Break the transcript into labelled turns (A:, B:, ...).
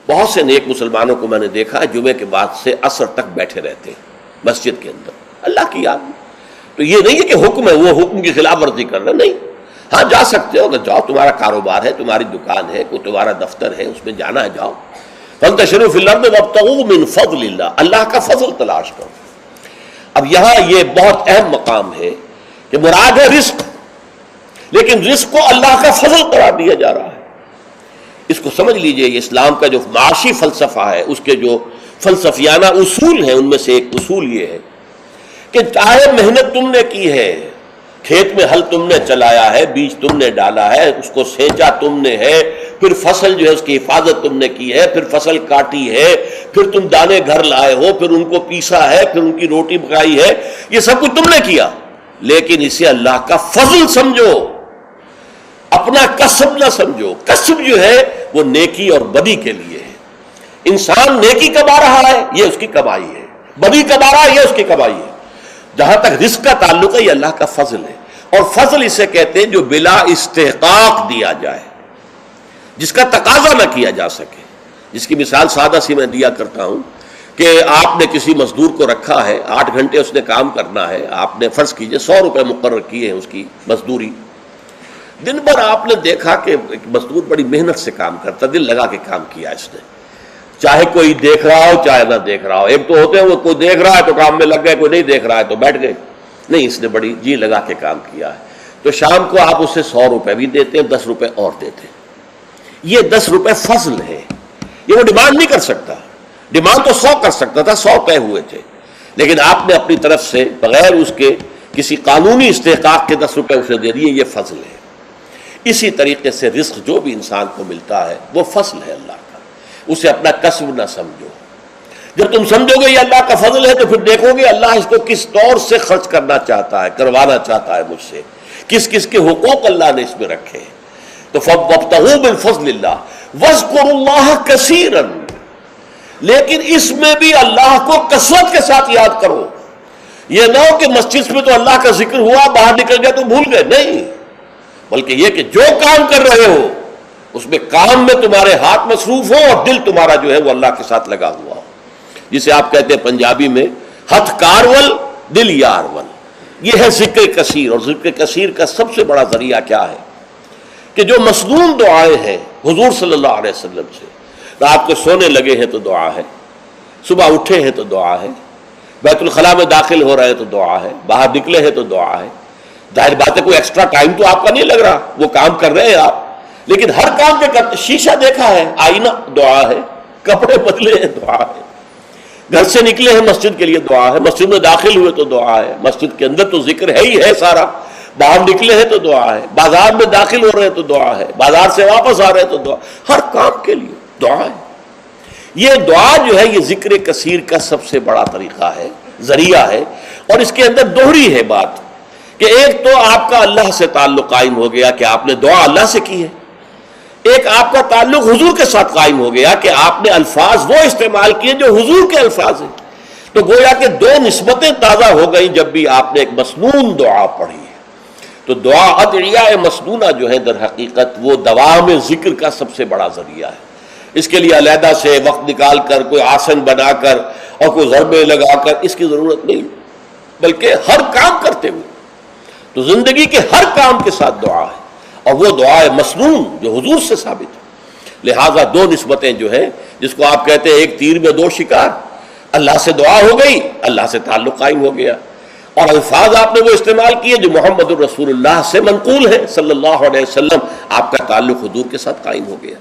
A: بہت سے نیک مسلمانوں کو میں نے دیکھا ہے جمعے کے بعد سے عصر تک بیٹھے رہتے ہیں مسجد کے اندر اللہ کی یاد میں. تو یہ نہیں ہے کہ حکم ہے وہ حکم کی خلاف ورزی کر رہا، نہیں. ہاں جا سکتے ہو، اگر جاؤ، تمہارا کاروبار ہے، تمہاری دکان ہے، کوئی تمہارا دفتر ہے، اس میں جانا ہے جاؤ. فانتشروا فی الارض وابتغوا من فضل اللہ، اللہ کا فضل تلاش کرو. اب یہاں یہ بہت اہم مقام ہے کہ مراد ہے رزق، لیکن رزق کو اللہ کا فضل قرار دیا جا رہا ہے. اس کو سمجھ لیجئے، یہ اسلام کا جو معاشی فلسفہ ہے، اس کے جو فلسفیانہ اصول ہیں، ان میں سے ایک اصول یہ ہے کہ چاہے محنت تم نے کی ہے، کھیت میں ہل تم نے چلایا ہے، بیج تم نے ڈالا ہے، اس کو سینچا تم نے ہے، پھر فصل جو ہے اس کی حفاظت تم نے کی ہے، پھر فصل کاٹی ہے، پھر تم دانے گھر لائے ہو، پھر ان کو پیسا ہے، پھر ان کی روٹی پکائی ہے، یہ سب کچھ تم نے کیا، لیکن اسے اللہ کا فضل سمجھو، اپنا کسب نہ سمجھو. کسب جو ہے وہ نیکی اور بدی کے لیے ہے. انسان نیکی کما رہا ہے، یہ اس کی کمائی ہے، بدی کما رہا ہے، یہ اس کی کمائی ہے. جہاں تک رزق کا تعلق ہے یہ اللہ کا فضل ہے. اور فضل اسے کہتے ہیں جو بلا استحقاق دیا جائے، جس کا تقاضا نہ کیا جا سکے. جس کی مثال سادہ سی میں دیا کرتا ہوں کہ آپ نے کسی مزدور کو رکھا ہے، 8 گھنٹے اس نے کام کرنا ہے، آپ نے فرض کیجئے 100 روپے مقرر کیے ہیں اس کی مزدوری. دن بھر آپ نے دیکھا کہ ایک مزدور بڑی محنت سے کام کرتا، دل لگا کے کام کیا اس نے، چاہے کوئی دیکھ رہا ہو چاہے نہ دیکھ رہا ہو. ایک تو ہوتے ہیں وہ کوئی دیکھ رہا ہے تو کام میں لگ گئے، کوئی نہیں دیکھ رہا ہے تو بیٹھ گئے. نہیں، اس نے بڑی جی لگا کے کام کیا ہے. تو شام کو آپ اسے 100 روپے بھی دیتے ہیں، 10 روپے اور دیتے ہیں. یہ 10 روپے فضل ہے، یہ وہ ڈیمانڈ نہیں کر سکتا. ڈیمانڈ تو 100 کر سکتا تھا، 100 طے ہوئے تھے، لیکن آپ نے اپنی طرف سے بغیر اس کے کسی قانونی استحقاق کے 10 روپے اسے دے دیے، یہ فضل ہے. اسی طریقے سے رزق جو بھی انسان کو ملتا ہے وہ فضل ہے اللہ کا، اسے اپنا کسب نہ سمجھو. جب تم سمجھو گے یہ اللہ کا فضل ہے تو پھر دیکھو گے اللہ اس کو کس طور سے خرچ کرنا چاہتا ہے، کروانا چاہتا ہے مجھ سے، کس کس کے حقوق اللہ نے اس میں رکھے ہیں. تو فَابْتَغُوا مِن فَضْلِ اللَّهِ وَاذْكُرُوا اللَّهَ كَثِيرًا، لیکن اس میں بھی اللہ کو کثرت کے ساتھ یاد کرو. یہ نہ ہو کہ مسجد میں تو اللہ کا ذکر ہوا، باہر نکل گیا تو بھول گئے، نہیں، بلکہ یہ کہ جو کام کر رہے ہو اس میں کام میں تمہارے ہاتھ مصروف ہو اور دل تمہارا جو ہے وہ اللہ کے ساتھ لگا ہوا ہو. جسے آپ کہتے ہیں پنجابی میں ہتھ کارول دل یارول. یہ ہے ذکر کثیر. اور ذکر کثیر کا سب سے بڑا ذریعہ کیا ہے کہ جو مسنون دعائیں ہیں حضور صلی اللہ علیہ وسلم سے، رات کو سونے لگے ہیں تو دعا ہے، صبح اٹھے ہیں تو دعا ہے، بیت الخلاء میں داخل ہو رہے ہیں تو دعا ہے، باہر نکلے ہیں تو دعا ہے. ظاہر بات ہے کوئی ایکسٹرا ٹائم تو آپ کا نہیں لگ رہا، وہ کام کر رہے ہیں آپ، لیکن ہر کام کے کرتے. شیشہ دیکھا ہے، آئینہ دعا ہے، کپڑے بدلے ہیں دعا ہے، گھر سے نکلے ہیں مسجد کے لیے دعا ہے، مسجد میں داخل ہوئے تو دعا ہے، مسجد کے اندر تو ذکر ہے ہی ہے سارا، باہر نکلے ہیں تو دعا ہے، بازار میں داخل ہو رہے ہیں تو دعا ہے، بازار سے واپس آ رہے ہیں تو دعا، ہر کام کے لیے دعا ہے. یہ دعا جو ہے یہ ذکر کثیر کا سب سے بڑا طریقہ ہے، ذریعہ ہے. اور اس کے اندر دوہری ہے بات کہ ایک تو آپ کا اللہ سے تعلق قائم ہو گیا کہ آپ نے دعا اللہ سے کی ہے، ایک آپ کا تعلق حضور کے ساتھ قائم ہو گیا کہ آپ نے الفاظ وہ استعمال کیے جو حضور کے الفاظ ہیں. تو گویا کہ دو نسبتیں تازہ ہو گئیں جب بھی آپ نے ایک مسنون دعا پڑھی ہے. تو دعا ادعیاء مسنونہ جو ہے در حقیقت وہ دوام ذکر کا سب سے بڑا ذریعہ ہے. اس کے لیے علیحدہ سے وقت نکال کر کوئی آسن بنا کر اور کوئی ضربے لگا کر اس کی ضرورت نہیں، بلکہ ہر کام کرتے ہوئے. تو زندگی کے ہر کام کے ساتھ دعا ہے، اور وہ دعا ہے مسنون جو حضور سے ثابت ہے. لہٰذا دو نسبتیں جو ہیں جس کو آپ کہتے ہیں ایک تیر میں 2 شکار، اللہ سے دعا ہو گئی، اللہ سے تعلق قائم ہو گیا، اور الفاظ آپ نے وہ استعمال کیے جو محمد الرسول اللہ سے منقول ہے صلی اللہ علیہ وسلم، آپ کا تعلق حضور کے ساتھ قائم ہو گیا.